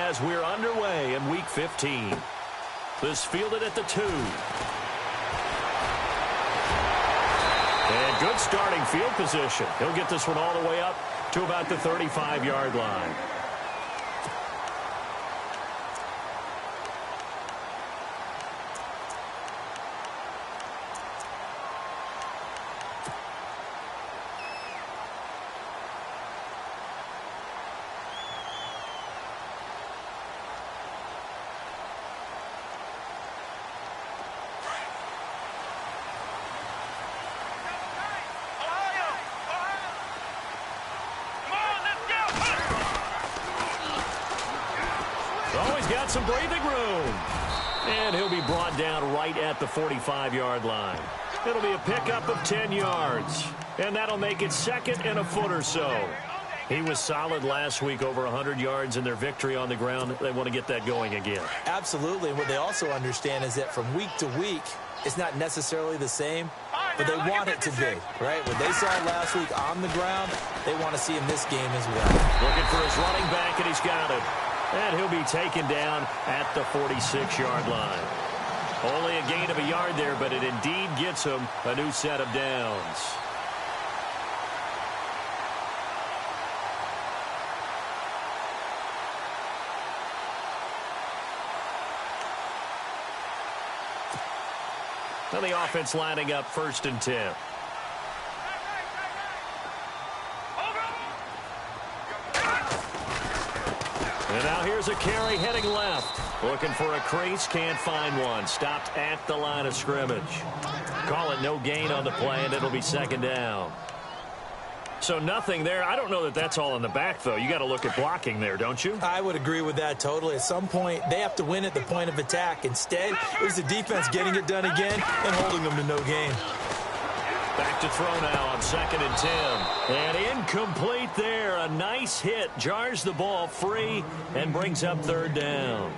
as we're underway in Week 15. This fielded at the 2. And good starting field position. He'll get this one all the way up to about the 35-yard line. Got some breathing room. And he'll be brought down right at the 45-yard line. It'll be a pickup of 10 yards. And that'll make it second and a foot or so. He was solid last week, over 100 yards in their victory on the ground. They want to get that going again. Absolutely. And what they also understand is that from week to week, it's not necessarily the same, but they want it to be, right? What they saw last week on the ground, they want to see in this game as well. Looking for his running back, and he's got it. And he'll be taken down at the 46-yard line. Only a gain of a yard there, but it indeed gets him a new set of downs. Now the offense lining up 1st and 10. And now here's a carry heading left. Looking for a crease, can't find one. Stopped at the line of scrimmage. Call it no gain on the play, and it'll be 2nd down. So nothing there. I don't know that that's all in the back, though. You got to look at blocking there, don't you? I would agree with that totally. At some point, they have to win at the point of attack. Instead, it was the defense getting it done again and holding them to no gain. Back to throw now on 2nd and 10. And incomplete there. A nice hit. Jars the ball free and brings up 3rd down.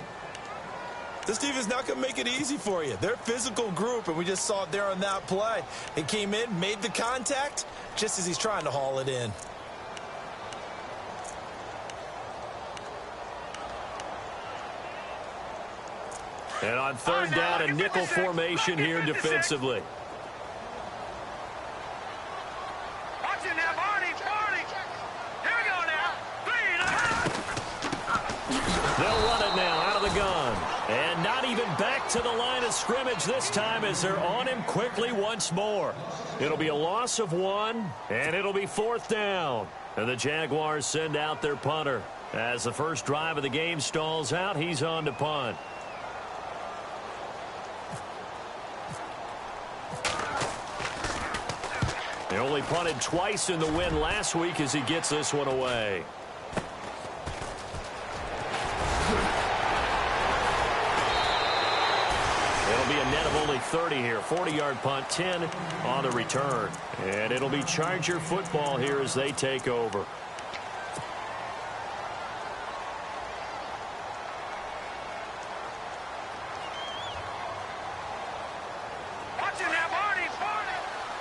This defense not going to make it easy for you. They're a physical group, and we just saw it there on that play. He came in, made the contact, just as he's trying to haul it in. And on 3rd down, a nickel formation here defensively. They'll run it now out of the gun. And not even back to the line of scrimmage this time as they're on him quickly once more. It'll be a loss of 1, and it'll be 4th down. And the Jaguars send out their punter. As the first drive of the game stalls out, he's on to punt. They only punted twice in the win last week as he gets this one away. It'll be a net of only 30 here. 40-yard punt, 10 on the return. And it'll be Charger football here as they take over.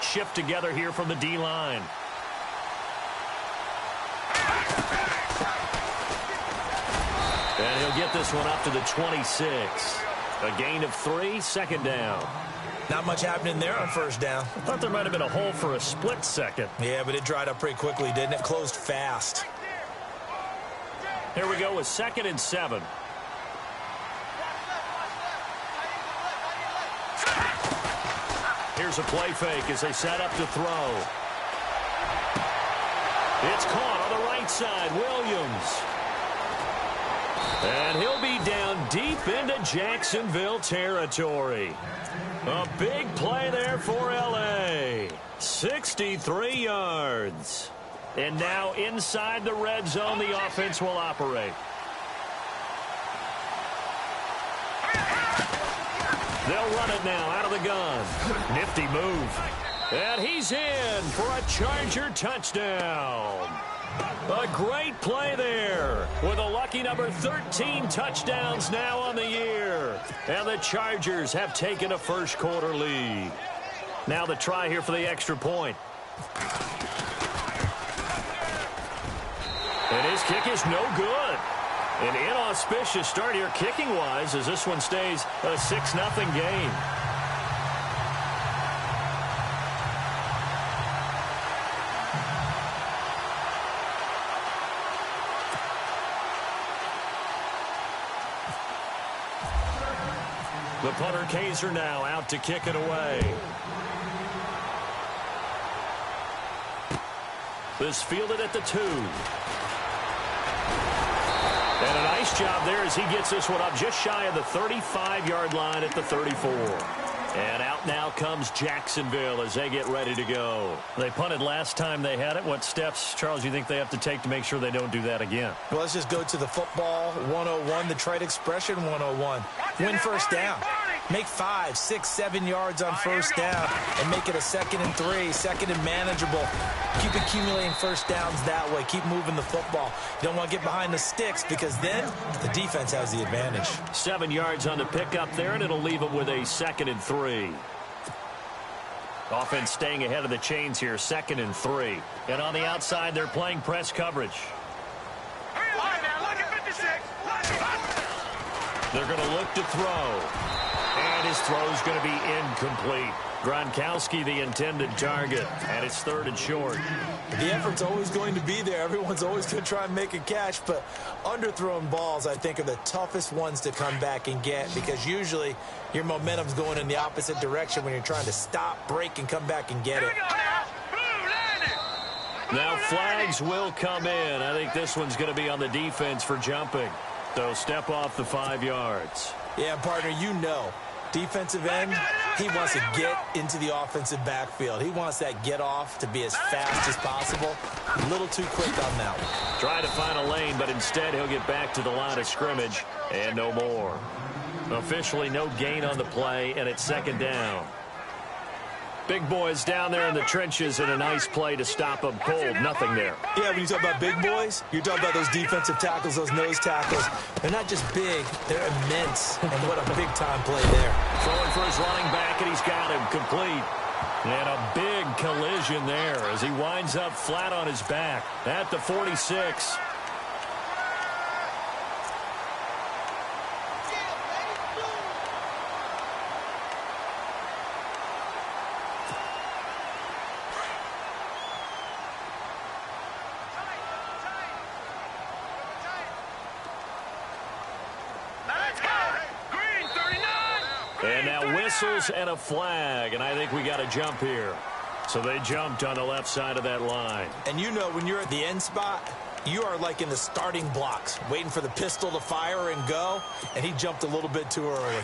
Shift together here from the D-line. And he'll get this one up to the 26. A gain of 3, 2nd down. Not much happening there on 1st down. I thought there might have been a hole for a split second. Yeah, but it dried up pretty quickly, didn't it? Closed fast. Here we go with 2nd and 7. Here's a play fake as they set up to throw. It's caught on the right side. Williams. And he'll be down deep into Jacksonville territory. A big play there for L.A. 63 yards. And now inside the red zone, the offense will operate. They'll run it now out of the gun. Nifty move. And he's in for a Charger touchdown. A great play there with a lucky number 13 touchdowns now on the year. And the Chargers have taken a first quarter lead. Now the try here for the extra point. And his kick is no good. An inauspicious start here kicking-wise as this one stays a 6-0 game. The punter Kaiser now out to kick it away. This fielded at the 2. And a nice job there as he gets this one up just shy of the 35-yard line at the 34. And out now comes Jacksonville as they get ready to go. They punted last time they had it. What steps, Charles, you think they have to take to make sure they don't do that again? Well, let's just go to the football 101, the trade expression 101. Win first down. Make 5, 6, 7 yards on first down and make it a 2nd and 3, 2nd and manageable. Keep accumulating first downs that way. Keep moving the football. You don't want to get behind the sticks because then the defense has the advantage. 7 yards on the pickup there, and it'll leave them with a 2nd and 3. Offense staying ahead of the chains here, 2nd and 3. And on the outside, they're playing press coverage. They're going to look to throw. And his throw is going to be incomplete. Gronkowski, the intended target, and it's 3rd and short. The effort's always going to be there. Everyone's always going to try and make a catch, but underthrown balls, I think, are the toughest ones to come back and get because usually your momentum's going in the opposite direction when you're trying to stop, break, and come back and get it. Now flags will come in. I think this one's going to be on the defense for jumping. So step off the 5 yards. Yeah, partner, you know, defensive end, he wants to get into the offensive backfield. He wants that get off to be as fast as possible. A little too quick on that one. Try to find a lane, but instead he'll get back to the line of scrimmage and no more. Officially no gain on the play, and it's 2nd down. Big boys down there in the trenches and a nice play to stop them cold. Nothing there. Yeah, when you talk about big boys, you're talking about those defensive tackles, those nose tackles. They're not just big, they're immense. And what a big-time play there. Throwing for his running back, and he's got him complete. And a big collision there as he winds up flat on his back at the 46. And now whistles and a flag, and I think we got a jump here. So they jumped on the left side of that line. And you know when you're at the end spot, you are like in the starting blocks, waiting for the pistol to fire and go, and he jumped a little bit too early.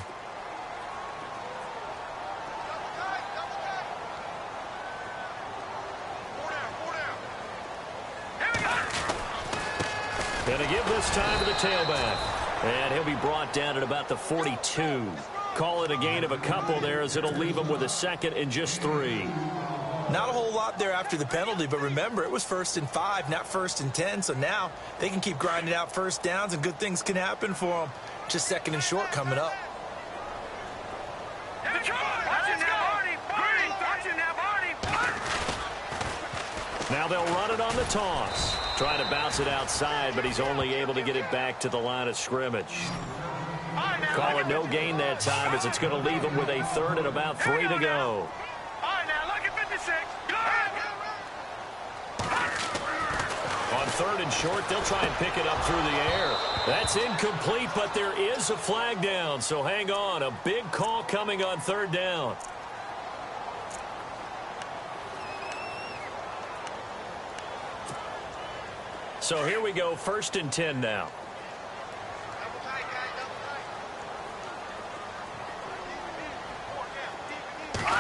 And to give this time to the tailback. And he'll be brought down at about the 42. Call it a gain of a couple there as it'll leave him with a 2nd and just 3. Not a whole lot there after the penalty, but remember, it was 1st and 5, not 1st and 10, so now they can keep grinding out first downs and good things can happen for them. Just 2nd and short coming up. Now they'll run it on the toss. Trying to bounce it outside, but he's only able to get it back to the line of scrimmage. Call it no gain that time as it's going to leave him with a 3rd and about 3 to go. On 3rd and short, they'll try and pick it up through the air. That's incomplete, but there is a flag down, so hang on. A big call coming on 3rd down. So here we go, 1st and 10 now.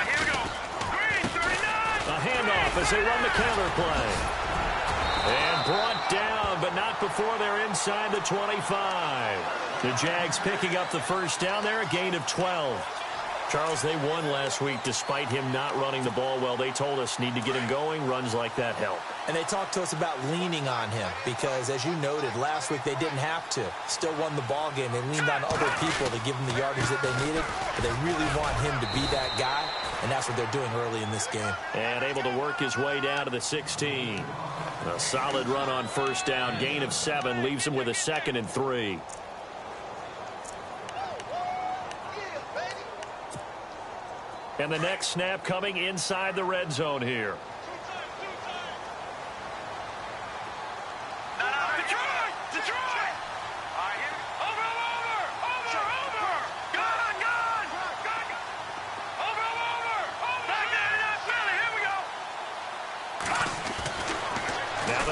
Here we go. Green, 39. A handoff as they run the counter play. And brought down, but not before they're inside the 25. The Jags picking up the first down there, a gain of 12. Charles, they won last week despite him not running the ball well. They told us need to get him going. Runs like that help. And they talked to us about leaning on him because, as you noted, last week they didn't have to. Still won the ball game. They leaned on other people to give them the yardage that they needed. But they really want him to be that guy. and that's what they're doing early in this game. And able to work his way down to the 16. A solid run on first down. Gain of 7 leaves him with a 2nd and 3. And the next snap coming inside the red zone here.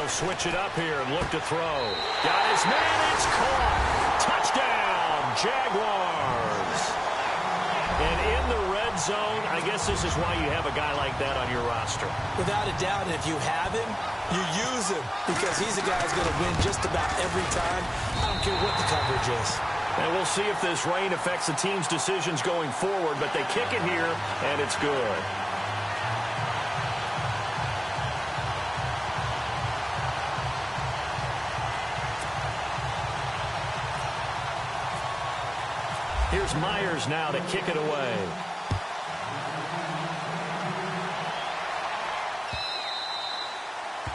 Switch it up here and look to throw. Got his man. It's caught. Touchdown, Jaguars. And in the red zone, I guess this is why you have a guy like that on your roster. Without a doubt, and if you have him, you use him because he's a guy who's going to win just about every time. I don't care what the coverage is. And we'll see if this rain affects the team's decisions going forward, but they kick it here, and it's good. Here's Myers now to kick it away.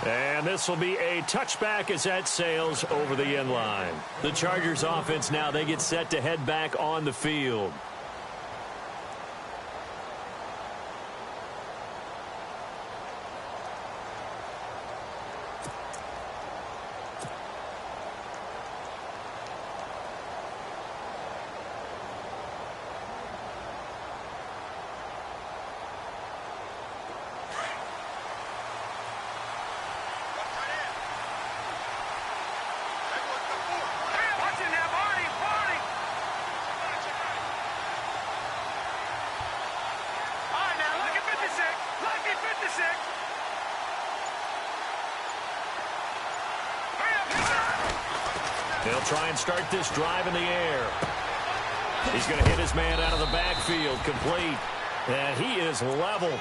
And this will be a touchback as that sails over the end line. The Chargers offense now, they get set to head back on the field. They'll try and start this drive in the air. He's going to hit his man out of the backfield, complete. And he is leveled.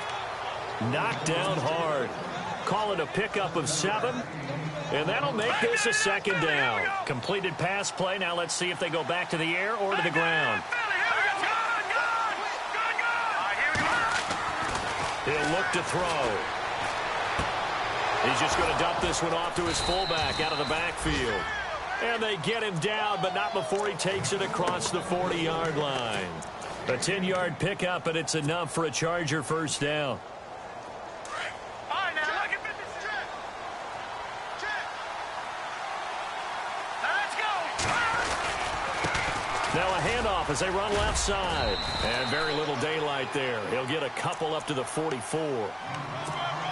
Knocked down hard. Call it a pickup of 7. And that'll make this a 2nd down. Completed pass play. Now let's see if they go back to the air or to the ground. He'll look to throw. He's just going to dump this one off to his fullback out of the backfield. And they get him down, but not before he takes it across the 40-yard line. A 10-yard pickup, and it's enough for a Charger first down. Now a handoff as they run left side. And very little daylight there. He'll get a couple up to the 44.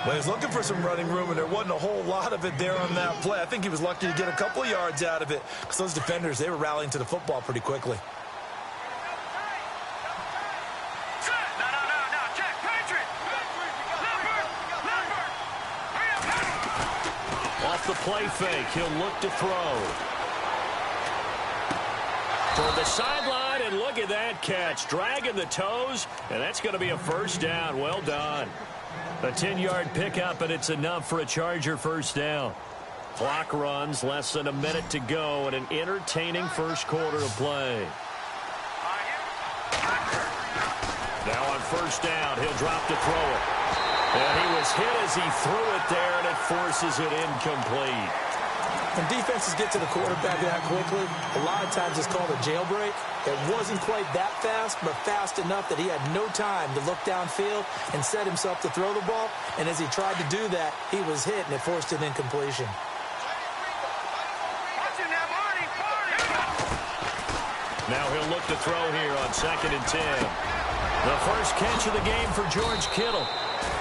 Well, he's looking for some running room, and there wasn't a whole lot of it there on that play. I think he was lucky to get a couple of yards out of it because those defenders, they were rallying to the football pretty quickly. Off the play fake, he'll look to throw. Toward the sideline, and look at that catch. Dragging the toes, and that's going to be a first down. Well done. A 10-yard pickup, and it's enough for a Charger first down. Clock runs, less than a minute to go, and an entertaining first quarter of play. Now on first down, he'll drop to throw it. And he was hit as he threw it there, and it forces it incomplete. When defenses get to the quarterback that quickly, a lot of times it's called a jailbreak. It wasn't quite that fast, but fast enough that he had no time to look downfield and set himself to throw the ball. And as he tried to do that, he was hit, and it forced an incompletion. Now he'll look to throw here on 2nd and 10. The first catch of the game for George Kittle.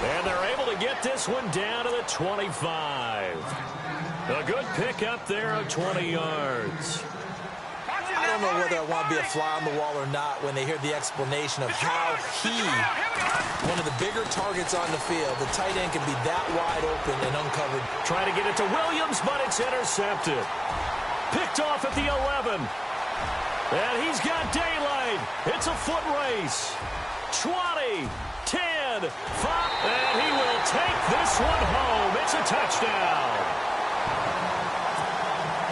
And they're able to get this one down to the 25. A good pickup there of 20 yards. I don't know whether I want to be a fly on the wall or not when they hear the explanation of how he, one of the bigger targets on the field, the tight end can be that wide open and uncovered. Trying to get it to Williams, but it's intercepted. Picked off at the 11. And he's got daylight. It's a foot race. 20, 10, 5, and he will take this one home. It's a touchdown.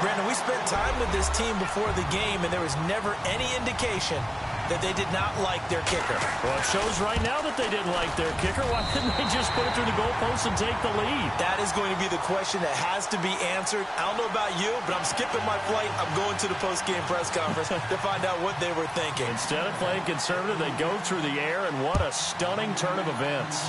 Brandon, we spent time with this team before the game, and there was never any indication that they did not like their kicker. Well, it shows right now that they didn't like their kicker. Why didn't they just put it through the goalpost and take the lead? That is going to be the question that has to be answered. I don't know about you, but I'm skipping my flight. I'm going to the post-game press conference to find out what they were thinking. Instead of playing conservative, they go through the air, and what a stunning turn of events.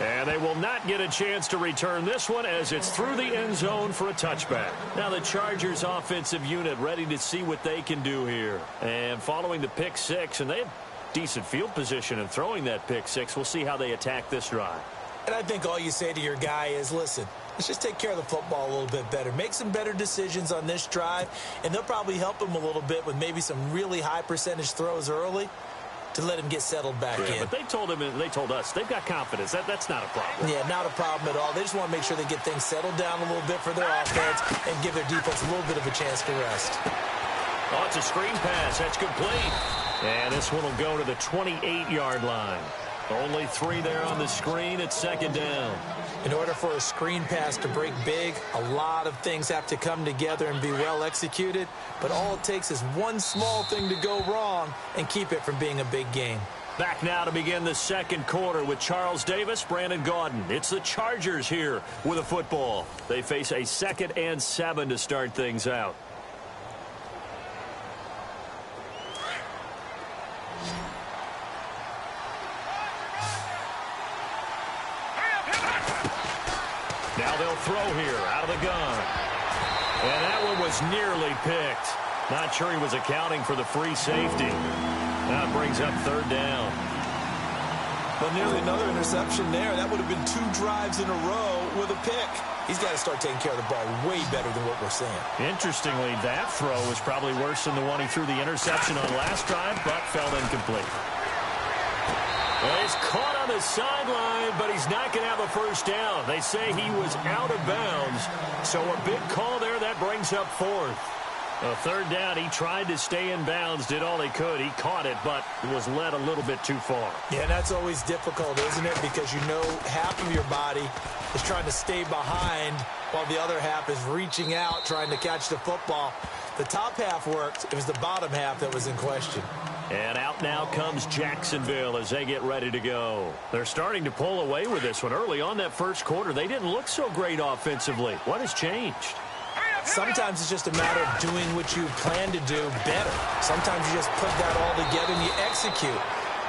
And they will not get a chance to return this one as it's through the end zone for a touchback. Now the Chargers offensive unit ready to see what they can do here. And following the pick six, and they have decent field position in throwing that pick six. We'll see how they attack this drive. And I think all you say to your guy is, listen, let's just take care of the football a little bit better. Make some better decisions on this drive, and they'll probably help him a little bit with maybe some really high percentage throws early to let him get settled back in. But they told him, and they told us, they've got confidence. That's not a problem. Yeah, not a problem at all. They just want to make sure they get things settled down a little bit for their offense and give their defense a little bit of a chance to rest. Oh, it's a screen pass. That's complete. And this one will go to the 28-yard line. Only 3 there on the screen at second down. In order for a screen pass to break big, a lot of things have to come together and be well executed. But all it takes is one small thing to go wrong and keep it from being a big game. Back now to begin the second quarter with Charles Davis, Brandon Gaudin. It's the Chargers here with a football. They face a 2nd and 7 to start things out. Now they'll throw here out of the gun. And that one was nearly picked. Not sure he was accounting for the free safety. Now it brings up 3rd down. But nearly another interception there. That would have been 2 drives in a row with a pick. He's got to start taking care of the ball way better than what we're saying. Interestingly, that throw was probably worse than the one he threw the interception on last drive, but fell incomplete. Well, he's caught on the sideline, but he's not going to have a first down. They say he was out of bounds, so a big call there. That brings up 4th. A 3rd down, he tried to stay in bounds, did all he could. He caught it, but was led a little bit too far. Yeah, that's always difficult, isn't it? Because you know half of your body is trying to stay behind while the other half is reaching out, trying to catch the football. The top half worked. It was the bottom half that was in question. And out now comes Jacksonville as they get ready to go. They're starting to pull away with this one. Early on that first quarter, they didn't look so great offensively. What has changed? Sometimes it's just a matter of doing what you plan to do better. Sometimes you just put that all together and you execute.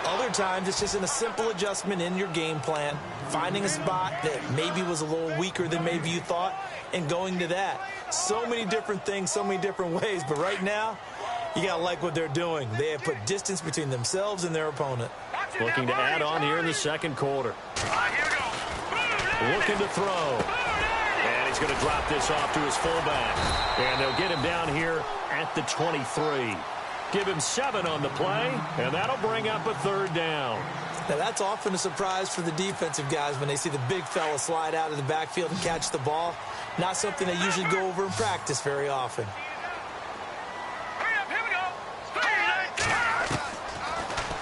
Other times it's just in a simple adjustment in your game plan, finding a spot that maybe was a little weaker than maybe you thought, and going to that. So many different things, so many different ways, but right now, you got to like what they're doing. They have put distance between themselves and their opponent. Looking to add on here in the second quarter. Looking to throw. And he's going to drop this off to his fullback. And they'll get him down here at the 23. Give him 7 on the play, and that'll bring up a 3rd down. Now, that's often a surprise for the defensive guys when they see the big fella slide out of the backfield and catch the ball. Not something they usually go over in practice very often.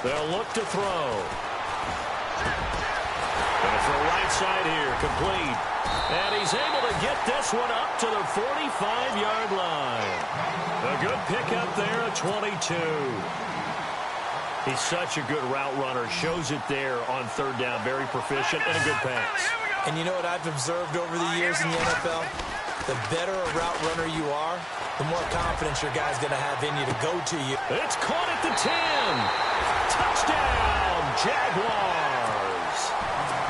They'll look to throw. Going for a right side here, complete. And he's able to get this one up to the 45-yard line. A good pickup there at 22. He's such a good route runner. Shows it there on 3rd down. Very proficient and a good pass. And you know what I've observed over the years in the NFL? The better a route runner you are, the more confidence your guy's going to have in you to go to you. It's caught at the 10. Touchdown, Jaguars.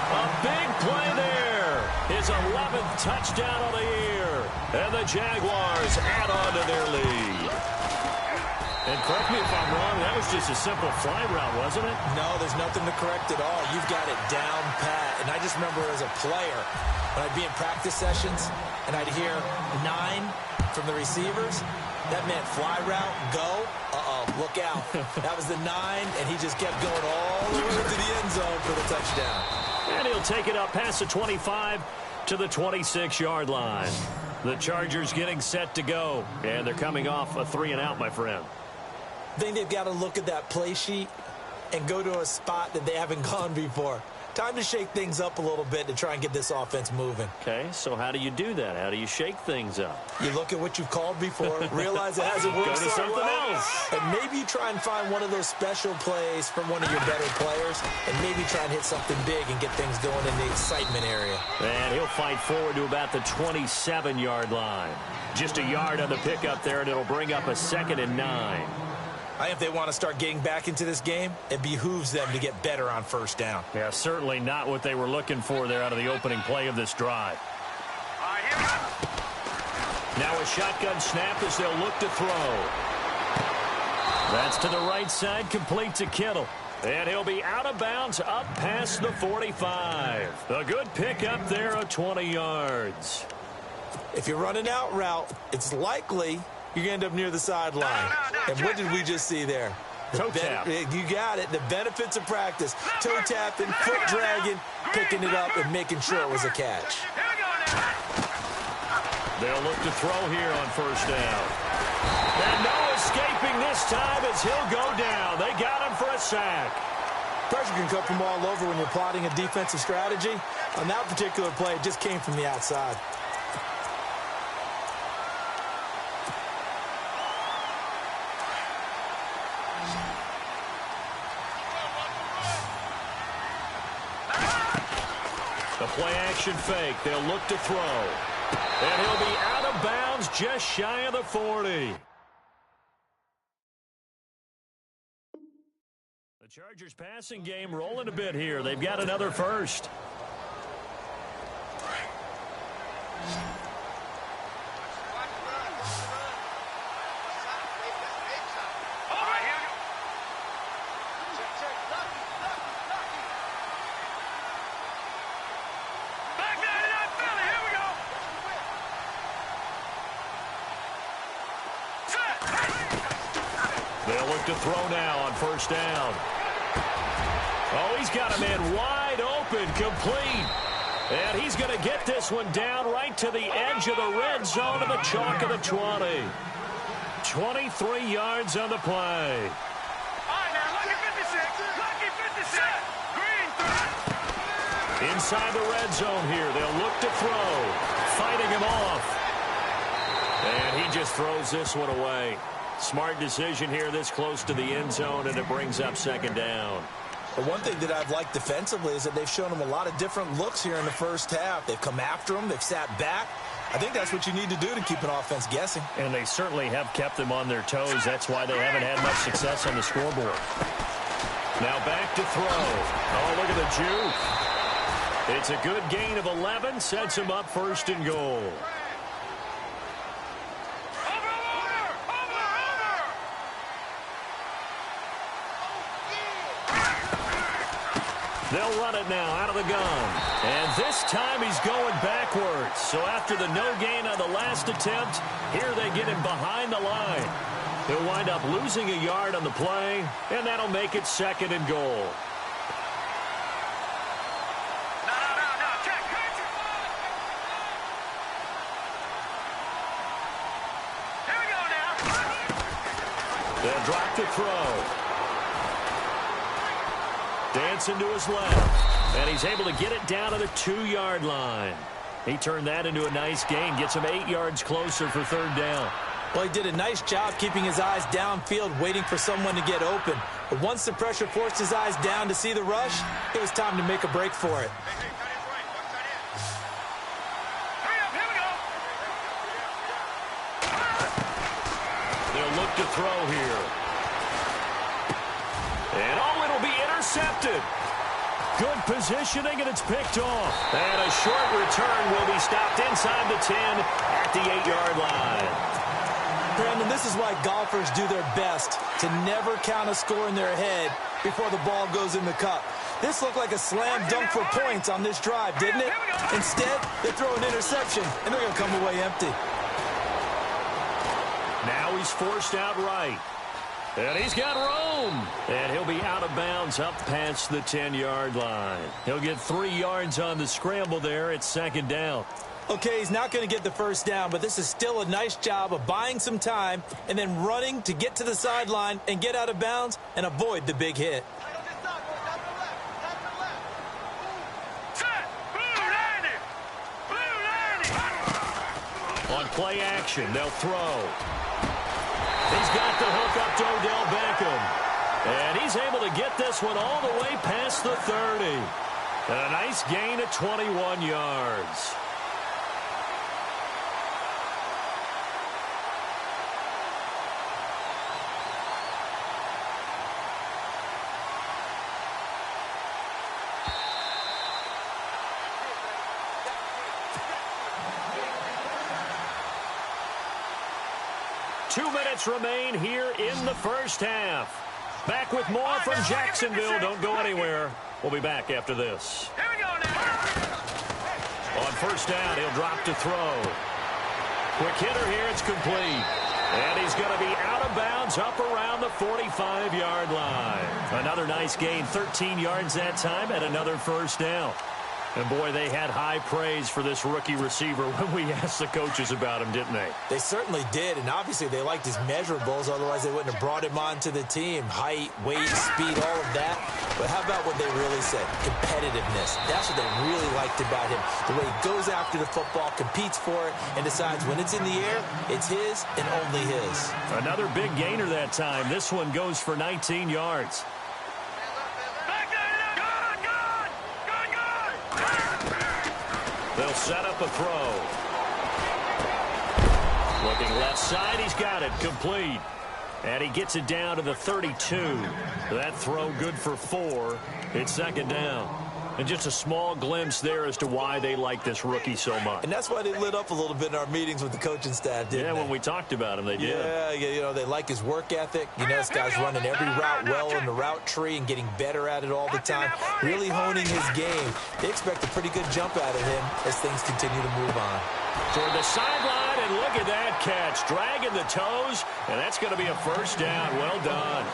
A big play there. His 11th touchdown of the year. And the Jaguars add on to their lead. And correct me if I'm wrong, that was just a simple fly route, wasn't it? No, there's nothing to correct at all. You've got it down pat. And I just remember as a player, when I'd be in practice sessions and I'd hear 9 from the receivers, that meant fly route, go, look out. That was the 9, and he just kept going all the way to the end zone for the touchdown. And he'll take it up past the 25 to the 26-yard line. The Chargers getting set to go, and they're coming off a 3-and-out, my friend. I think they've got to look at that play sheet and go to a spot that they haven't gone before. Time to shake things up a little bit to try and get this offense moving. Okay, so how do you do that? How do you shake things up? You look at what you've called before, realize it hasn't worked Go to so something well, else. and maybe you try and find one of those special plays from one of your better players, and maybe try and hit something big and get things going in the excitement area. And he'll fight forward to about the 27-yard line. Just a yard on the pickup there, and it'll bring up a 2nd and 9. I think if they want to start getting back into this game, it behooves them to get better on first down. Yeah, certainly not what they were looking for there out of the opening play of this drive. Now a shotgun snap as they'll look to throw. That's to the right side, complete to Kittle. And he'll be out of bounds up past the 45. A good pickup there of 20 yards. If you're running out route, it's likely you're going to end up near the sideline. And what did we just see there? Toe tap. You got it. The benefits of practice. Toe tapping, foot dragging, picking it up, and making sure it was a catch. They'll look to throw here on first down. And no escaping this time as he'll go down. They got him for a sack. Pressure can come from all over when you're plotting a defensive strategy. On that particular play, it just came from the outside. The play-action fake. They'll look to throw. And he'll be out of bounds just shy of the 40. The Chargers passing game rolling a bit here. They've got another first. They'll look to throw now on first down. Oh, he's got a man wide open, complete. And he's going to get this one down right to the edge of the red zone of the chalk of the 20. 23 yards on the play. Inside the red zone here. They'll look to throw. Fighting him off. And he just throws this one away. Smart decision here this close to the end zone, and it brings up second down. The one thing that I've liked defensively is that they've shown him a lot of different looks here in the first half. They've come after him. They've sat back. I think that's what you need to do to keep an offense guessing. And they certainly have kept them on their toes. That's why they haven't had much success on the scoreboard. Now back to throw. Oh, look at the juke. It's a good gain of 11. Sets him up first and goal. They'll run it now out of the gun. And this time he's going backwards. So after the no gain on the last attempt, here they get him behind the line. He'll wind up losing a yard on the play, and that'll make it second and goal. They'll drop the throw. Dancing to his left, and he's able to get it down to the 2-yard line. He turned that into a nice gain, gets him 8 yards closer for third down. Well, he did a nice job keeping his eyes downfield, waiting for someone to get open. But once the pressure forced his eyes down to see the rush, it was time to make a break for it. They'll look to throw here. And oh, it'll be intercepted. Good positioning, and it's picked off. And a short return will be stopped inside the 10 at the 8-yard line. Brandon, this is why golfers do their best to never count a score in their head before the ball goes in the cup. This looked like a slam dunk for points on this drive, didn't it? Instead, they throw an interception, and they're going to come away empty. Now he's forced out right. And he's got room. And he'll be out of bounds up past the 10-yard line. He'll get 3 yards on the scramble there at second down. Okay, he's not going to get the first down, but this is still a nice job of buying some time and then running to get to the sideline and get out of bounds and avoid the big hit. play action. They'll throw. He's got the hook up to Odell Beckham. And he's able to get this one all the way past the 30. And a nice gain of 21 yards. Remain here in the first half. Back with more from Jacksonville. Don't go anywhere. We'll be back after this. Here we go now. On first down, he'll drop to throw. Quick hitter here. It's complete. And he's going to be out of bounds up around the 45-yard line. Another nice gain. 13 yards that time and another first down. And, boy, they had high praise for this rookie receiver when we asked the coaches about him, didn't they? They certainly did, and obviously they liked his measurables. Otherwise, they wouldn't have brought him onto the team. Height, weight, speed, all of that. But how about what they really said? Competitiveness. That's what they really liked about him. The way he goes after the football, competes for it, and decides when it's in the air, it's his and only his. Another big gainer that time. This one goes for 19 yards. They'll set up a throw. Looking left side, he's got it. Complete. And he gets it down to the 32. That throw good for 4. It's second down. And just a small glimpse there as to why they like this rookie so much. And that's why they lit up a little bit in our meetings with the coaching staff, didn't they? When we talked about him, they did. Yeah, you know, they like his work ethic. You know, this guy's running every route well in the route tree and getting better at it all the time, really honing his game. They expect a pretty good jump out of him as things continue to move on. Toward the sideline, and look at that catch. Dragging the toes, and that's going to be a first down. Well done.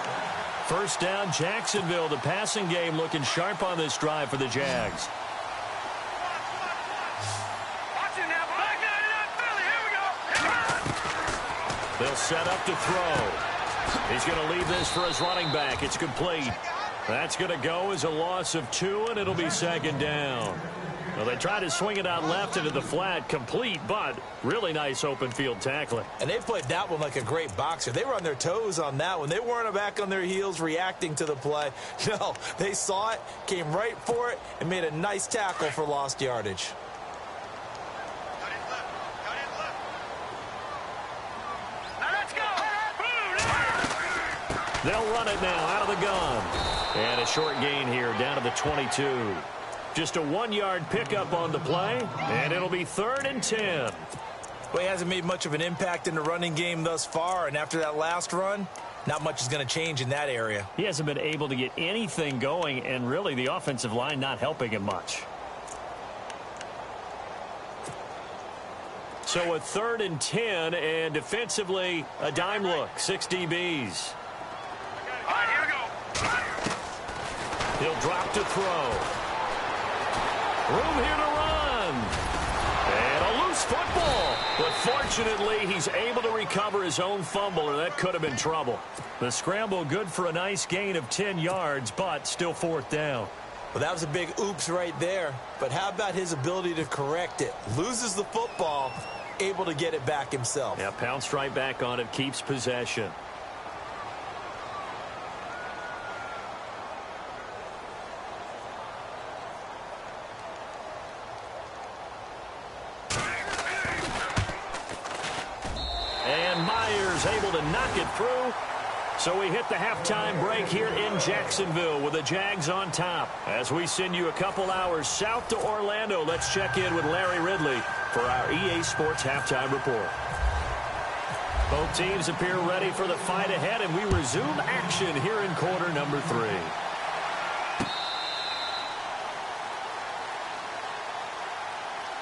First down, Jacksonville. The passing game looking sharp on this drive for the Jags. They'll set up to throw. He's going to leave this for his running back. It's complete. That's going to go as a loss of 2, and it'll be second down. Well, they try to swing it out left into the flat, complete, but really nice open field tackling. And they played that one like a great boxer. They were on their toes on that one. They weren't back on their heels reacting to the play. No, they saw it, came right for it, and made a nice tackle for lost yardage. They'll run it now out of the gun. And a short gain here down to the 22. Just a 1-yard pickup on the play, and it'll be 3rd and 10. Well, he hasn't made much of an impact in the running game thus far, and after that last run, not much is going to change in that area. He hasn't been able to get anything going, and really the offensive line not helping him much. So a 3rd and 10, and defensively a dime look, 6 DBs. All right, here we go. He'll drop to throw. Room here to run. And a loose football. But fortunately, he's able to recover his own fumble, or that could have been trouble. The scramble good for a nice gain of 10 yards, but still 4th down. Well, that was a big oops right there. But how about his ability to correct it? Loses the football, able to get it back himself. Yeah, pounced right back on it, keeps possession. Able to knock it through. So we hit the halftime break here in Jacksonville with the Jags on top. As we send you a couple hours south to Orlando, let's check in with Larry Ridley for our EA Sports Halftime Report. Both teams appear ready for the fight ahead, and we resume action here in quarter number 3.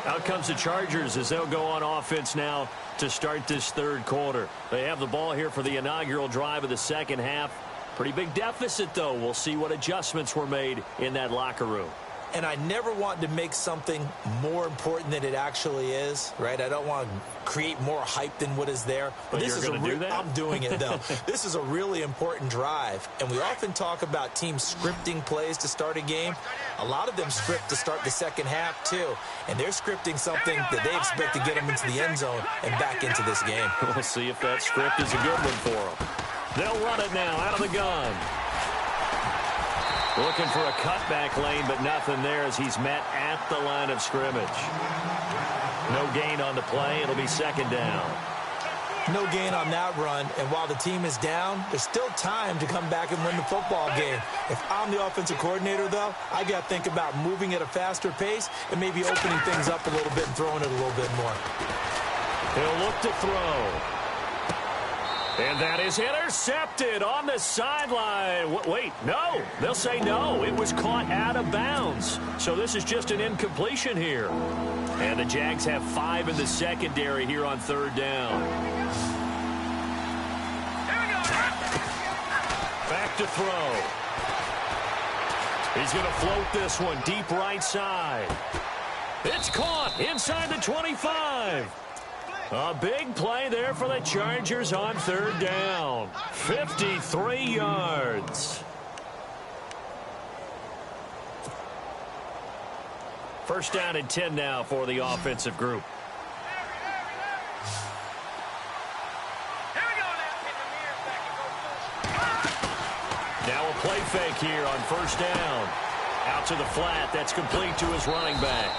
Out comes the Chargers as they'll go on offense now to start this 3rd quarter. They have the ball here for the inaugural drive of the second half. Pretty big deficit, though. We'll see what adjustments were made in that locker room. And I never want to make something more important than it actually is, right? I don't want to create more hype than what is there. But this is do that? I'm doing it, though. This is a really important drive. And we often talk about teams scripting plays to start a game. A lot of them script to start the second half, too. And they're scripting something that they expect to get them into the end zone and back into this game. We'll see if that script is a good one for them. They'll run it now out of the gun. Looking for a cutback lane, but nothing there as he's met at the line of scrimmage. No gain on the play. It'll be second down. No gain on that run, and while the team is down, there's still time to come back and win the football game. If I'm the offensive coordinator, though, I got to think about moving at a faster pace and maybe opening things up a little bit and throwing it a little bit more. He'll look to throw. And that is intercepted on the sideline. Wait, no. They'll say no. It was caught out of bounds. So this is just an incompletion here. And the Jags have 5 in the secondary here on third down. Back to throw. He's going to float this one deep right side. It's caught inside the 25. A big play there for the Chargers on third down. 53 yards. First down and 10 now for the offensive group. Now a play fake here on first down. Out to the flat. That's complete to his running back.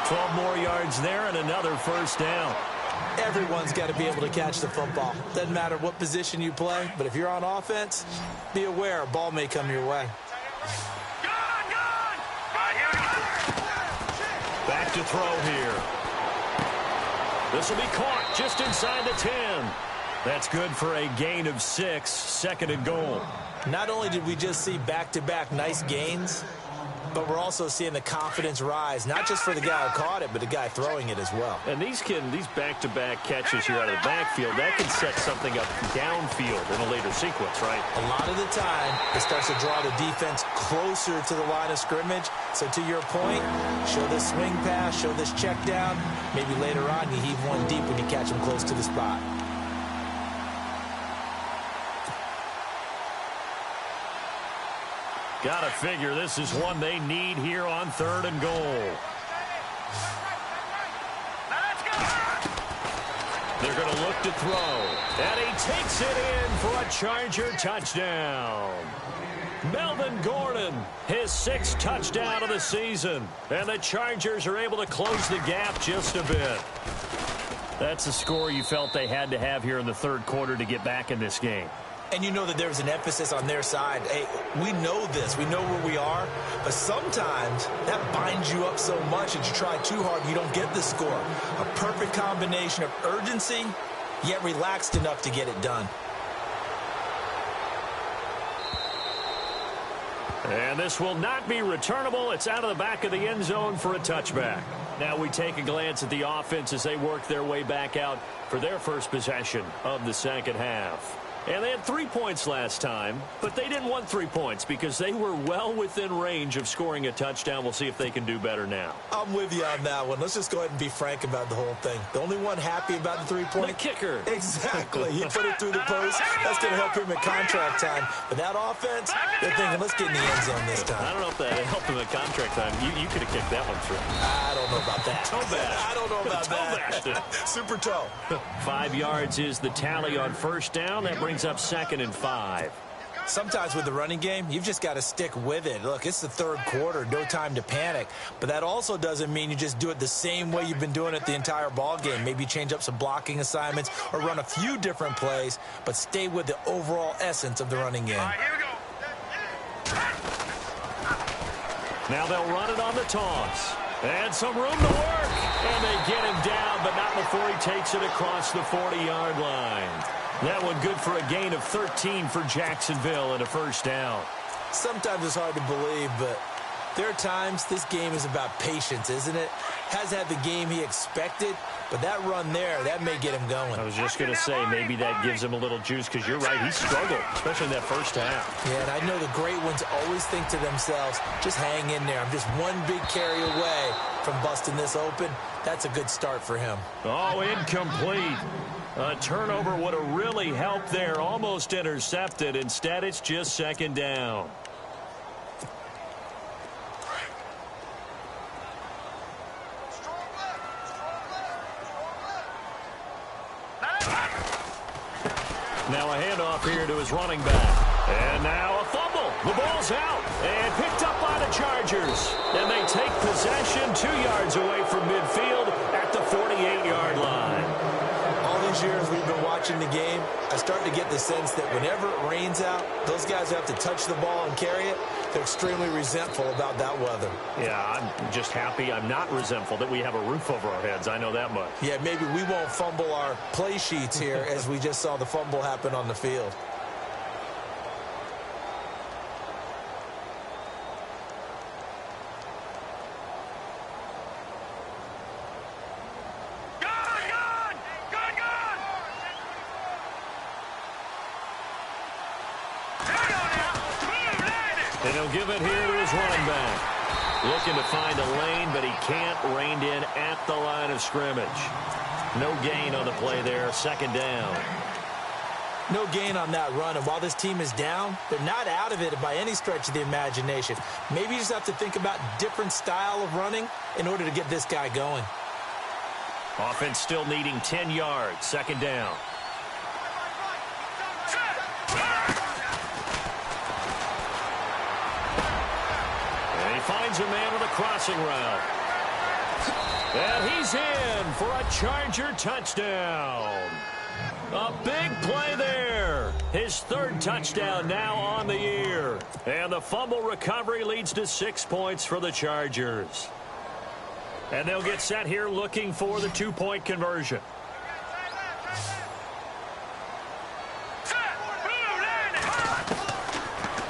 12 more yards there and another first down. Everyone's got to be able to catch the football. Doesn't matter what position you play, but if you're on offense, be aware a ball may come your way. Back to throw here. This will be caught just inside the 10. That's good for a gain of 6, second and goal. Not only did we just see back-to-back nice gains, but we're also seeing the confidence rise, not just for the guy who caught it, but the guy throwing it as well. And these back-to-back catches here out of the backfield, that can set something up downfield in a later sequence, right? A lot of the time, it starts to draw the defense closer to the line of scrimmage. So to your point, show this swing pass, show this check down. Maybe later on, you heave one deep when you catch him close to the spot. Gotta figure this is one they need here on third and goal. They're going to look to throw. And he takes it in for a Charger touchdown. Melvin Gordon, his 6th touchdown of the season. And the Chargers are able to close the gap just a bit. That's a score you felt they had to have here in the third quarter to get back in this game. And you know that there's an emphasis on their side. Hey, we know this. We know where we are. But sometimes that binds you up so much that you try too hard and you don't get the score. A perfect combination of urgency, yet relaxed enough to get it done. And this will not be returnable. It's out of the back of the end zone for a touchback. Now we take a glance at the offense as they work their way back out for their first possession of the second half. And they had 3 points last time, but they didn't want 3 points because they were well within range of scoring a touchdown. We'll see if they can do better now. I'm with you on that one. Let's just go ahead and be frank about the whole thing. The only one happy about the 3-point? The kicker. Exactly. He put it through the post. That's going to help him at contract time. But that offense, they're thinking, let's get in the end zone this time. I don't know if that helped him at contract time. You could have kicked that one through. I don't know about that. Toe bash. I don't know about that. Super toe. 5 yards is the tally on first down. That brings up second and 5. Sometimes with the running game, you've just got to stick with it. Look, it's the third quarter, no time to panic. But that also doesn't mean you just do it the same way you've been doing it the entire ball game. Maybe change up some blocking assignments or run a few different plays, but stay with the overall essence of the running game. All right, here we go. Now they'll run it on the toss. And some room to work. And they get him down, but not before he takes it across the 40-yard line. That one good for a gain of 13 for Jacksonville and a first down. Sometimes it's hard to believe, but there are times this game is about patience, isn't it? Hasn't had the game he expected, But that run there, that may get him going. I was just going to say, maybe that gives him a little juice, because you're right, he struggled, especially in that first half. Yeah, and I know the great ones always think to themselves, just hang in there. I'm just one big carry away from busting this open. That's a good start for him. Oh, incomplete. A turnover would have really helped there. Almost intercepted. Instead, it's just second down. Now a handoff here to his running back. And now a fumble. The ball's out and picked up by the Chargers. And they take possession 2 yards away from midfield at the 48-yard line. All these years we've been watching the game, I start to get the sense that whenever it rains out, those guys who have to touch the ball and carry it, they're extremely resentful about that weather. Yeah, I'm just happy I'm not resentful that we have a roof over our heads. I know that much. Yeah, maybe we won't fumble our play sheets here as we just saw the fumble happen on the field. And he'll give it here to his running back. Looking to find a lane, but he can't. Reined in at the line of scrimmage. No gain on the play there. Second down. No gain on that run, and while this team is down, they're not out of it by any stretch of the imagination. Maybe you just have to think about different style of running in order to get this guy going. Offense still needing 10 yards. Second down. And he finds a man with a crossing route. And he's in for a Charger touchdown. A big play there. His third touchdown now on the year. And the fumble recovery leads to 6 points for the Chargers. And they'll get set here looking for the 2-point conversion.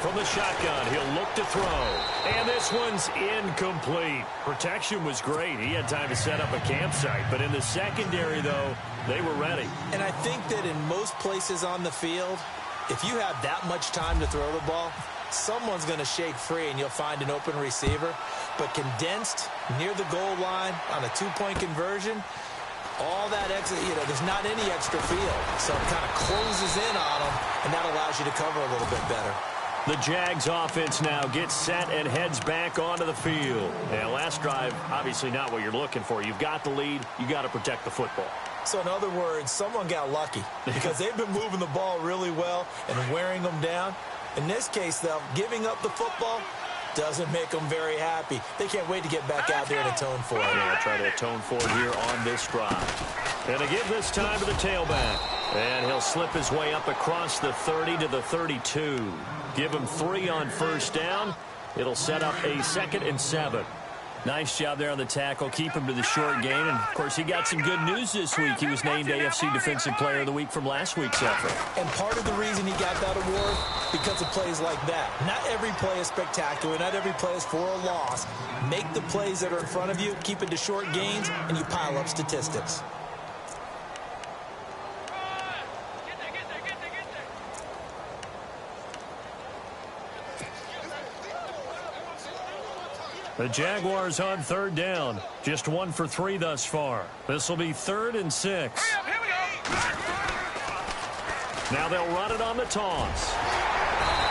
From the shotgun, he'll look to throw. And this one's incomplete. Protection was great. He had time to set up a campsite. But in the secondary, though, they were ready. And I think that in most places on the field, if you have that much time to throw the ball, someone's going to shake free and you'll find an open receiver. But condensed near the goal line on a 2-point conversion, all that extra, there's not any extra field. So it kind of closes in on them, and that allows you to cover a little bit better. The Jags offense now gets set and heads back onto the field. And last drive, obviously not what you're looking for. You've got the lead. You got to protect the football. So in other words, someone got lucky because they've been moving the ball really well and wearing them down. In this case, though, giving up the football doesn't make them very happy. They can't wait to get back out there and atone for it. Yeah, try to atone for it here on this drive. And to give this time to the tailback. And he'll slip his way up across the 30 to the 32. Give him 3 on first down. It'll set up a 2nd and 7. Nice job there on the tackle. Keep him to the short gain. And, of course, he got some good news this week. He was named AFC Defensive Player of the Week from last week's effort. And part of the reason he got that award, because of plays like that. Not every play is spectacular. Not every play is for a loss. Make the plays that are in front of you, keep it to short gains, and you pile up statistics. The Jaguars on third down. Just 1 for 3 thus far. This will be 3rd and 6. Now they'll run it on the toss.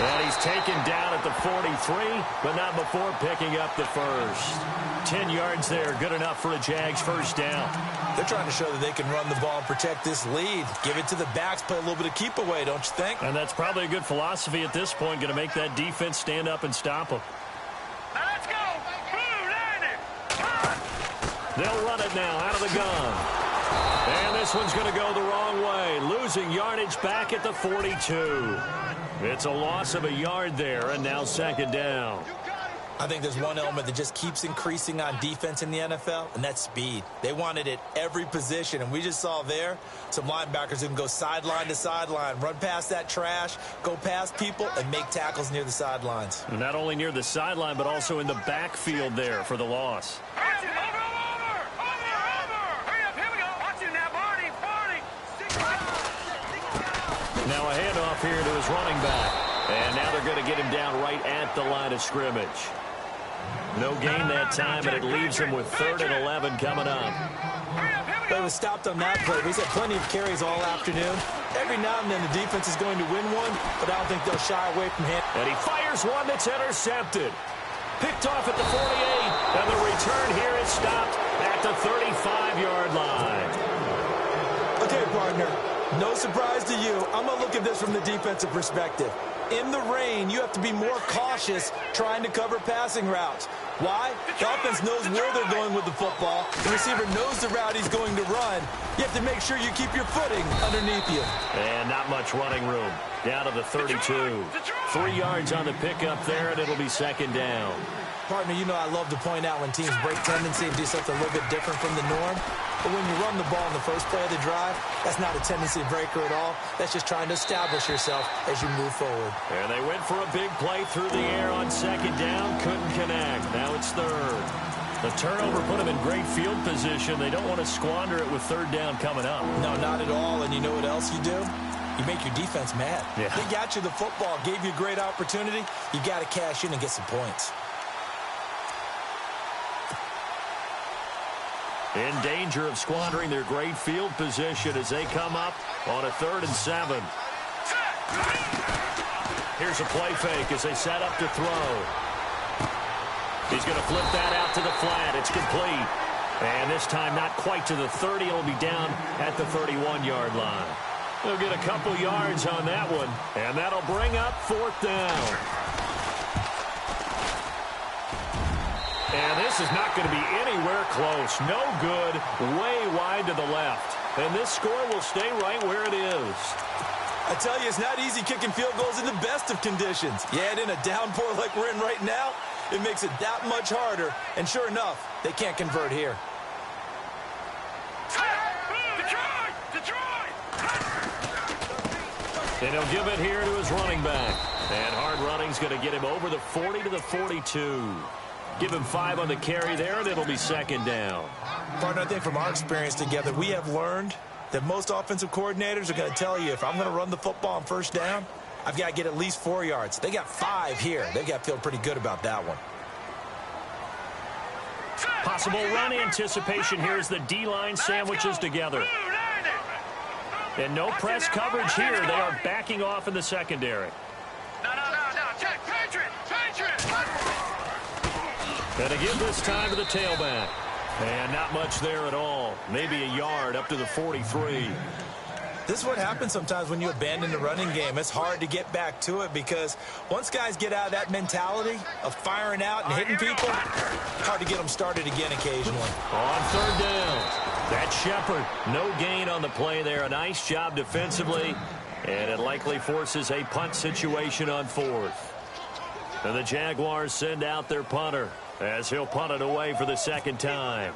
And he's taken down at the 43, but not before picking up the first. 10 yards there, good enough for a Jags first down. They're trying to show that they can run the ball and protect this lead. Give it to the backs, play a little bit of keep away, don't you think? And that's probably a good philosophy at this point, going to make that defense stand up and stop them. They'll run it now out of the gun. And this one's going to go the wrong way. Losing yardage back at the 42. It's a loss of a yard there, and now 2nd down. I think there's one element that just keeps increasing on defense in the NFL, and that's speed. They want it at every position, and we just saw there some linebackers who can go sideline to sideline, run past that trash, go past people, and make tackles near the sidelines. Not only near the sideline, but also in the backfield there for the loss. Now a handoff here to his running back. And now they're going to get him down right at the line of scrimmage. No gain that time, and it leaves him with 3rd and 11 coming up. They was stopped on that play. He's had plenty of carries all afternoon. Every now and then the defense is going to win one, but I don't think they'll shy away from him. And he fires one that's intercepted. Picked off at the 48, and the return here is stopped at the 35-yard line. Okay, partner, no surprise to you. I'm going to look at this from the defensive perspective. In the rain, you have to be more cautious trying to cover passing routes. Why? The offense knows where they're going with the football. The receiver knows the route he's going to run. You have to make sure you keep your footing underneath you. And not much running room. Down to the 32. 3 yards on the pickup there, and it'll be 2nd down. Partner, you know I love to point out when teams break tendency and do something a little bit different from the norm. But when you run the ball in the first play of the drive, that's not a tendency breaker at all. That's just trying to establish yourself as you move forward. And they went for a big play through the air on 2nd down. Couldn't connect. Now it's 3rd. The turnover put them in great field position. They don't want to squander it with 3rd down coming up. No, not at all. And you know what else you do? You make your defense mad. Yeah. They got you the football, gave you a great opportunity. You got to cash in and get some points. In danger of squandering their great field position as they come up on a 3rd and 7. Here's a play fake as they set up to throw. He's going to flip that out to the flat. It's complete. And this time not quite to the 30. It'll be down at the 31-yard line. They'll get a couple yards on that one, and that'll bring up 4th down. And this is not going to be anywhere close. No good, way wide to the left. And this score will stay right where it is. I tell you, it's not easy kicking field goals in the best of conditions. You add in a downpour like we're in right now, it makes it that much harder. And sure enough, they can't convert here. And he'll give it here to his running back. And hard running's going to get him over the 40 to the 42. Give him 5 on the carry there, and it'll be 2nd down. Partner, I think from our experience together, we have learned that most offensive coordinators are going to tell you, if I'm going to run the football on 1st down, I've got to get at least 4 yards. They got 5 here. They've got to feel pretty good about that one. Possible run anticipation here as the D-line sandwiches together. And no press coverage here. They are backing off in the secondary. No. Check. Patriot. And to give this time to the tailback. And not much there at all. Maybe a yard up to the 43. This is what happens sometimes when you abandon the running game. It's hard to get back to it because once guys get out of that mentality of firing out and hitting people, hard to get them started again occasionally. On 3rd down. That's Shepard. No gain on the play there. A nice job defensively. And it likely forces a punt situation on 4th. And the Jaguars send out their punter as he'll punt it away for the 2nd time.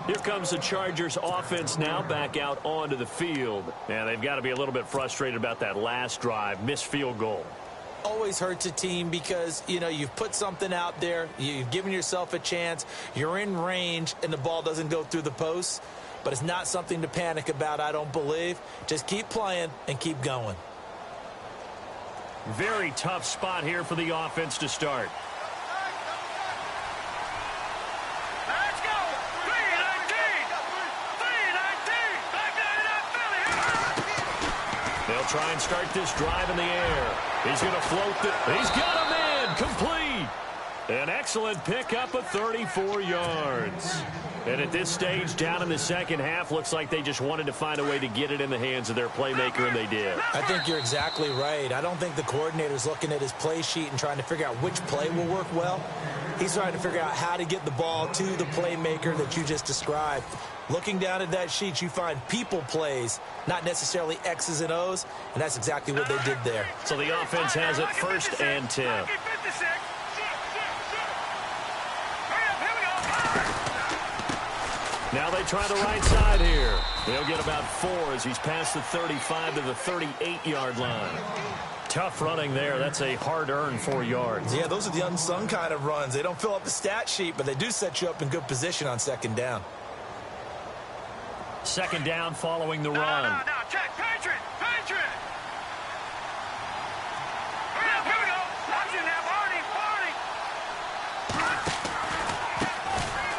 Here comes the Chargers offense now back out onto the field. And they've got to be a little bit frustrated about that last drive, missed field goal. Always hurts a team because, you know, you've put something out there, you've given yourself a chance, you're in range, and the ball doesn't go through the posts. But it's not something to panic about, I don't believe. Just keep playing and keep going. Very tough spot here for the offense to start. Let's go. 319. They'll try and start this drive in the air. He's going to float it. He's got him in. Complete. An excellent pickup of 34 yards. And at this stage, down in the 2nd half, looks like they just wanted to find a way to get it in the hands of their playmaker, and they did. I think you're exactly right. I don't think the coordinator's looking at his play sheet and trying to figure out which play will work well. He's trying to figure out how to get the ball to the playmaker that you just described. Looking down at that sheet, you find people plays, not necessarily X's and O's, and that's exactly what they did there. So the offense has it 1st and 10. Now they try the right side here. They'll get about 4 as he's past the 35 to the 38-yard line. Tough running there. That's a hard-earned 4 yards. Yeah, those are the unsung kind of runs. They don't fill up the stat sheet, but they do set you up in good position on second down. Second down following the run. No, check, Patriot. Hurry up, here we go. Watching now, Barney.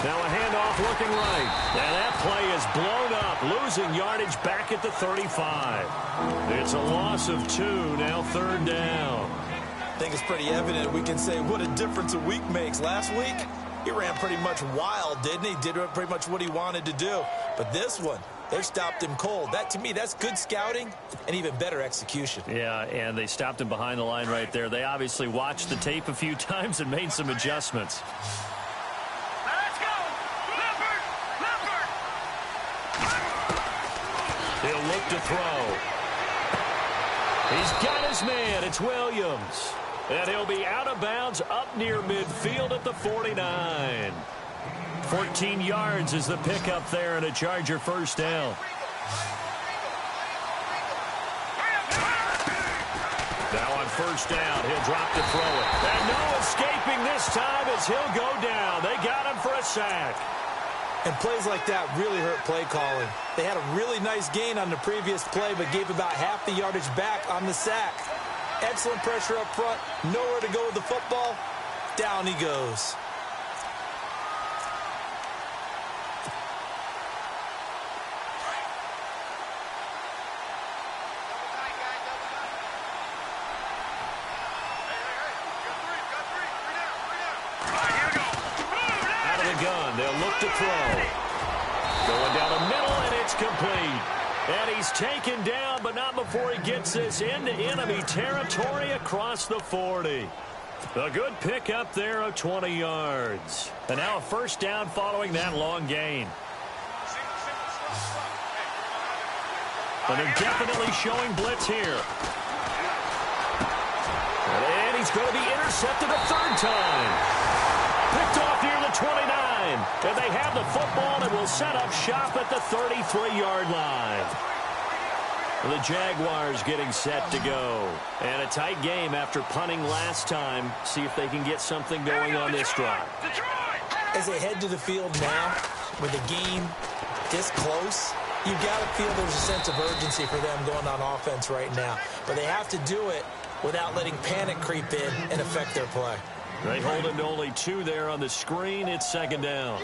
Now a handoff looking right. And that play is blown up, losing yardage back at the 35. It's a loss of 2, now third down. I think it's pretty evident we can say what a difference a week makes. Last week, he ran pretty much wild, didn't he? Did pretty much what he wanted to do. But this one, they've stopped him cold. That, to me, that's good scouting and even better execution. Yeah, and they stopped him behind the line right there. They obviously watched the tape a few times and made some adjustments. Let's go. Leopard. He'll look to throw. He's got his man. It's Williams. And he'll be out of bounds up near midfield at the 49. 14 yards is the pickup there and a Charger first down. Now on first down, he'll drop to throw it. And no escaping this time as he'll go down. They got him for a sack. And plays like that really hurt play calling. They had a really nice gain on the previous play, but gave about half the yardage back on the sack. Excellent pressure up front. Nowhere to go with the football. Down he goes. Out of the gun, they'll look to throw. Going down the middle, and it's complete. And he's taken down, but not before he gets this into enemy territory across the 40. A good pickup there of 20 yards. And now a first down following that long gain. And they're definitely showing blitz here. And he's going to be intercepted a third time. Picked off near the 29. And they have the football and will set up shop at the 33-yard line. The Jaguars getting set to go. And a tight game after punting last time. See if they can get something going on this drive. As they head to the field now, with the game this close, you've got to feel there's a sense of urgency for them going on offense right now. But they have to do it without letting panic creep in and affect their play. They hold him to only 2 there on the screen. It's second down.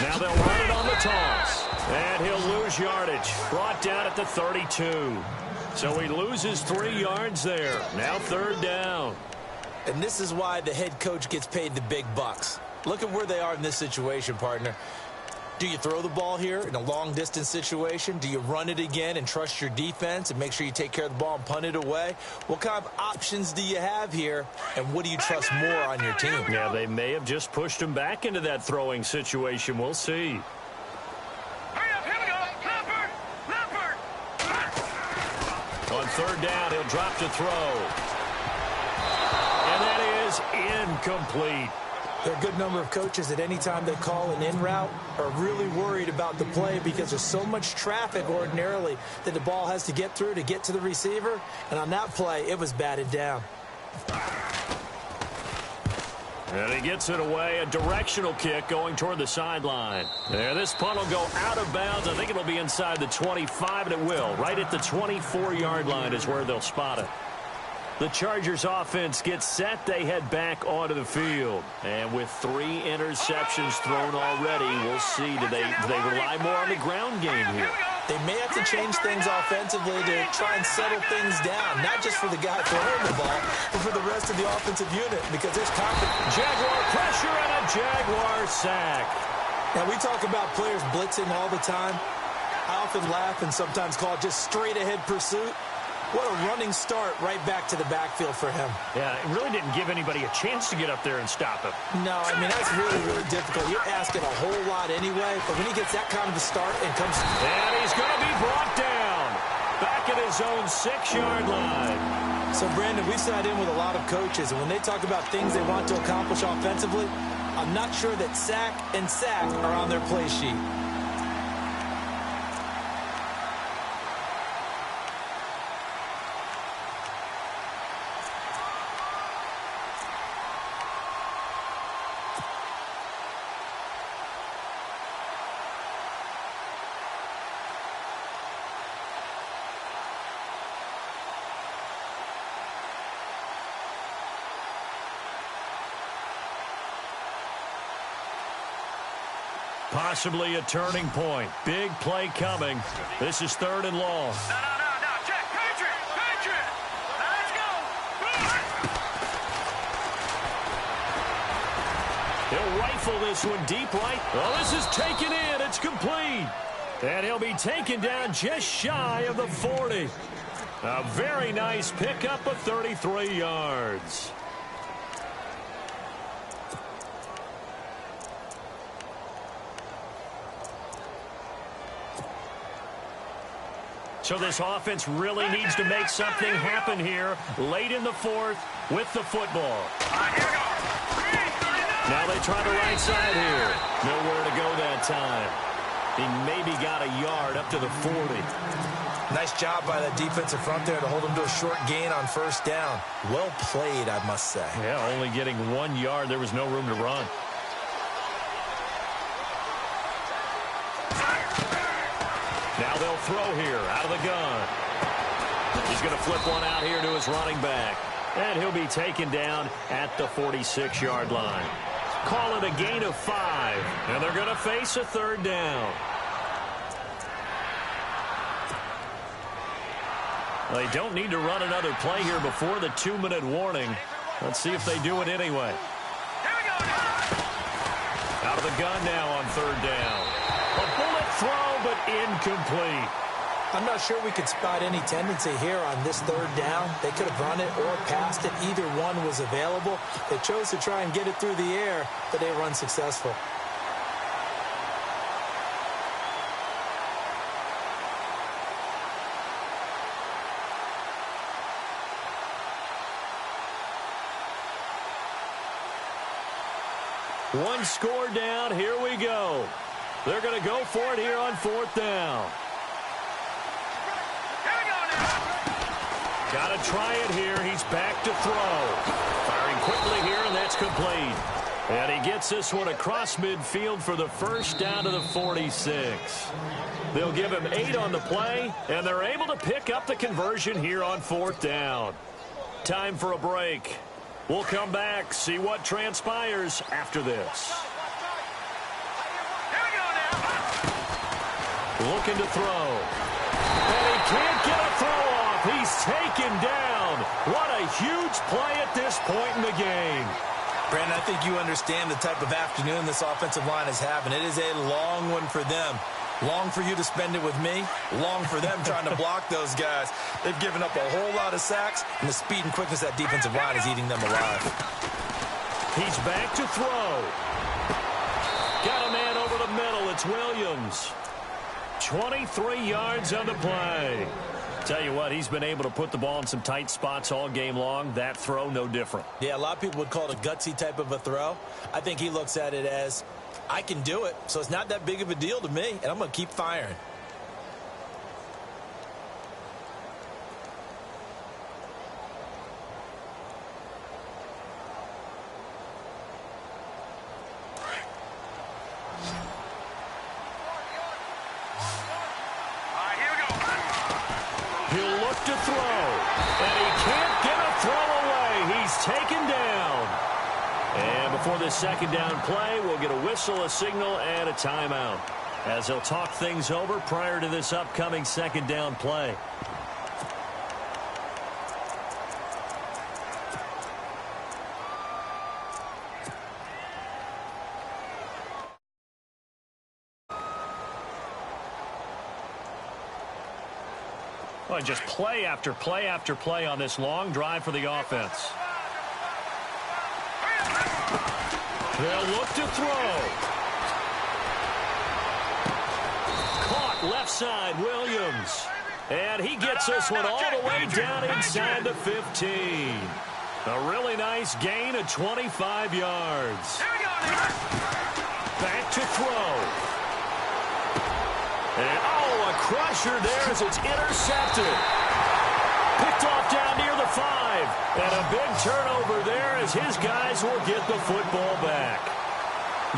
Now they'll run it on the toss. And he'll lose yardage. Brought down at the 32. So he loses 3 yards there. Now third down. And this is why the head coach gets paid the big bucks. Look at where they are in this situation, partner. Do you throw the ball here in a long-distance situation? Do you run it again and trust your defense and make sure you take care of the ball and punt it away? What kind of options do you have here, and what do you trust more on your team? Yeah, they may have just pushed him back into that throwing situation. We'll see. On third down, he'll drop to throw. And that is incomplete. There are a good number of coaches at any time they call an in route are really worried about the play because there's so much traffic ordinarily that the ball has to get through to get to the receiver. And on that play, it was batted down. And he gets it away. A directional kick going toward the sideline. There, this punt will go out of bounds. I think it'll be inside the 25, and it will. Right at the 24-yard line is where they'll spot it. The Chargers offense gets set. They head back onto the field. And with 3 interceptions thrown already, we'll see. Do they rely more on the ground game here? They may have to change things offensively to try and settle things down, not just for the guy throwing the ball, but for the rest of the offensive unit, because there's confidence. Jaguar pressure and a Jaguar sack. Now, we talk about players blitzing all the time. I often laugh and sometimes call it just straight-ahead pursuit. What a running start right back to the backfield for him. Yeah, it really didn't give anybody a chance to get up there and stop him. No, I mean, that's really, really difficult. You're asking a whole lot anyway, but when he gets that kind of a start and comes... And he's going to be brought down back at his own 6-yard line. So, Brandon, we've sat in with a lot of coaches, and when they talk about things they want to accomplish offensively, I'm not sure that sack and sack are on their play sheet. Possibly a turning point. Big play coming. This is 3rd and long. No. Check. Patriot. Now let's go. He'll rifle this one deep right. Well, this is taken in. It's complete. And he'll be taken down just shy of the 40. A very nice pickup of 33 yards. So this offense really needs to make something happen here late in the 4th with the football. Here we go. Now they try the right side here. Nowhere to go that time. He maybe got a yard up to the 40. Nice job by that defensive front there to hold him to a short gain on 1st down. Well played, I must say. Yeah, only getting 1 yard. There was no room to run. Now they'll throw here out of the gun. He's going to flip one out here to his running back. And he'll be taken down at the 46-yard line. Call it a gain of 5. And they're going to face a 3rd down. They don't need to run another play here before the 2-minute warning. Let's see if they do it anyway. Out of the gun now on 3rd down. A bullet throw, but incomplete. I'm not sure we could spot any tendency here on this 3rd down. They could have run it or passed it. Either one was available. They chose to try and get it through the air, but they were unsuccessful. One score down. Here we go. They're going to go for it here on 4th down. Got to try it here. He's back to throw. Firing quickly here, and that's complete. And he gets this one across midfield for the 1st down to the 46. They'll give him 8 on the play, and they're able to pick up the conversion here on 4th down. Time for a break. We'll come back, see what transpires after this. Looking to throw. And he can't get a throw off. He's taken down. What a huge play at this point in the game. Brandon, I think you understand the type of afternoon this offensive line is having. It is a long one for them. Long for you to spend it with me. Long for them trying to block those guys. They've given up a whole lot of sacks, and the speed and quickness of that defensive line is eating them alive. He's back to throw. Got a man over the middle. It's Williams. 23 yards on the play. Tell you what, he's been able to put the ball in some tight spots all game long. That throw, no different. Yeah, a lot of people would call it a gutsy type of a throw. I think he looks at it as, I can do it, so it's not that big of a deal to me, and I'm going to keep firing. He'll look to throw, and he can't get a throw away. He's taken down. And before this 2nd down play, we'll get a whistle, a signal, and a timeout, as they'll talk things over prior to this upcoming 2nd down play. Well, just play after play after play on this long drive for the offense. They'll look to throw. Caught left side, Williams. And he gets this one all the way down inside the 15. A really nice gain of 25 yards. Back to throw. And, a crusher there as it's intercepted. Picked off down near the 5. And a big turnover there as his guys will get the football back.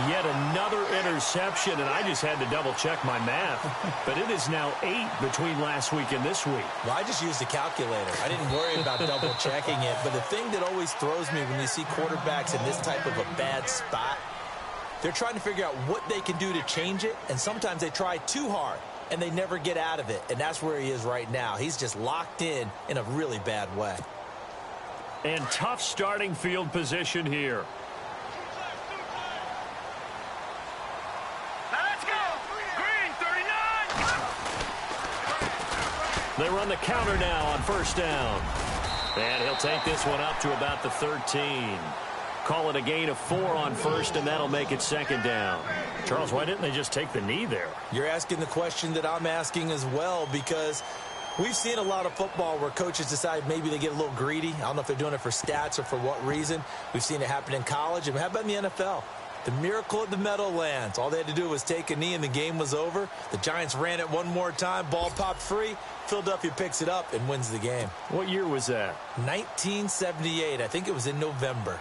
Yet another interception, and I just had to double-check my math. But it is now 8 between last week and this week. Well, I just used a calculator. I didn't worry about double-checking it. But the thing that always throws me when you see quarterbacks in this type of a bad spot, They're trying to figure out what they can do to change it, and sometimes they try too hard, and they never get out of it, and that's where he is right now. He's just locked in a really bad way. And tough starting field position here. Let's go. Green, 39. They run the counter now on first down. And he'll take this one up to about the 13. Call it a gain of 4 on first, and that'll make it second down. Charles, why didn't they just take the knee there? You're asking the question that I'm asking as well, because we've seen a lot of football where coaches decide maybe they get a little greedy. I don't know if they're doing it for stats or for what reason. We've seen it happen in college, and how about in the NFL? The miracle of the Meadowlands. All they had to do was take a knee, and the game was over. The Giants ran it one more time. Ball popped free. Philadelphia picks it up and wins the game. What year was that? 1978. I think it was in November.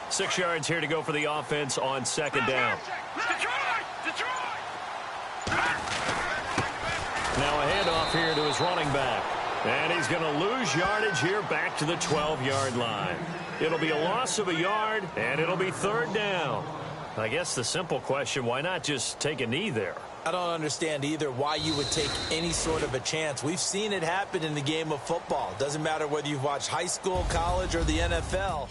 Six yards here to go for the offense on second down. Detroit! Now a handoff here to his running back. And he's going to lose yardage here back to the 12-yard line. It'll be a loss of a yard, and it'll be third down. I guess the simple question, why not just take a knee there? I don't understand either why you would take any sort of a chance. We've seen it happen in the game of football. Doesn't matter whether you've watched high school, college, or the NFL.